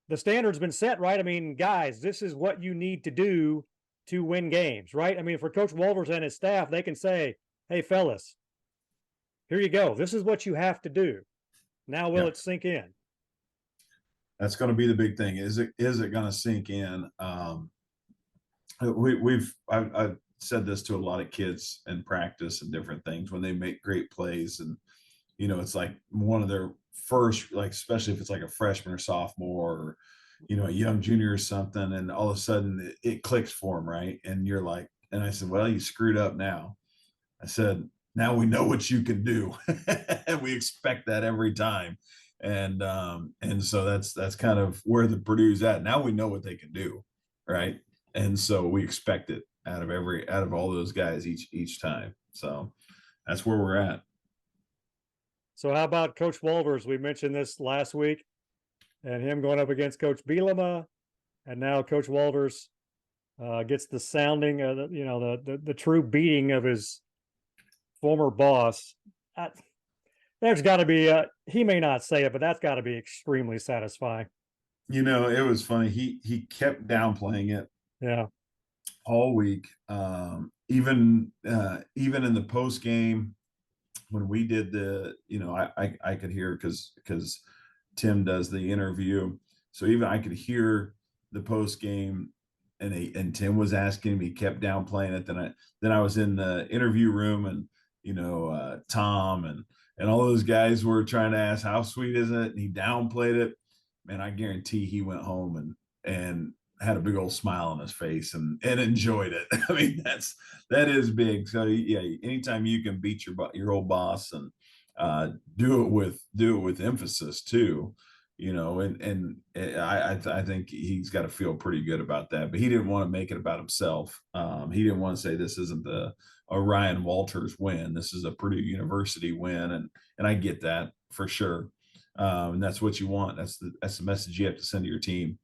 the standard's been set, right? I mean, guys, this is what you need to do to win games, right? I mean, for Coach Wolvers and his staff, they can say, hey, fellas, here you go. This is what you have to do. Now, will Yeah, it sink in? that's going to be the big thing. Is it going to sink in? I've said this to a lot of kids in practice and different things when they make great plays, and it's like one of their first, like especially if it's like a freshman or sophomore, or a young junior or something, and all of a sudden it clicks for them, right? And you're like, and I said, well, you screwed up now. I said, now we know what you can do, and we expect that every time. And so that's kind of where the Purdue's at. Now we know what they can do, right? And so we expect it out of all those guys each time. So that's where we're at. So, how about Coach Wolvers? We mentioned this last week, and him going up against Coach Bielema, and now Coach Wolvers gets the sounding, the true beating of his former boss. There's got to be, he may not say it, but that's got to be extremely satisfying. It was funny. He kept downplaying it Yeah. all week. Even in the post game when we did I could hear because Tim does the interview, so even I could hear the post game, and Tim was asking him. He kept downplaying it. Then I was in the interview room, and Tom and all those guys were trying to ask how sweet is it, and he downplayed it. Man, I guarantee he went home and had a big old smile on his face and enjoyed it. I mean, that is big. So yeah, anytime you can beat your old boss, and do it with emphasis too, I think he's got to feel pretty good about that. But he didn't want to make it about himself. He didn't want to say this isn't a Ryan Walters win. This is a Purdue University win, and I get that for sure. And that's what you want. That's the message you have to send to your team.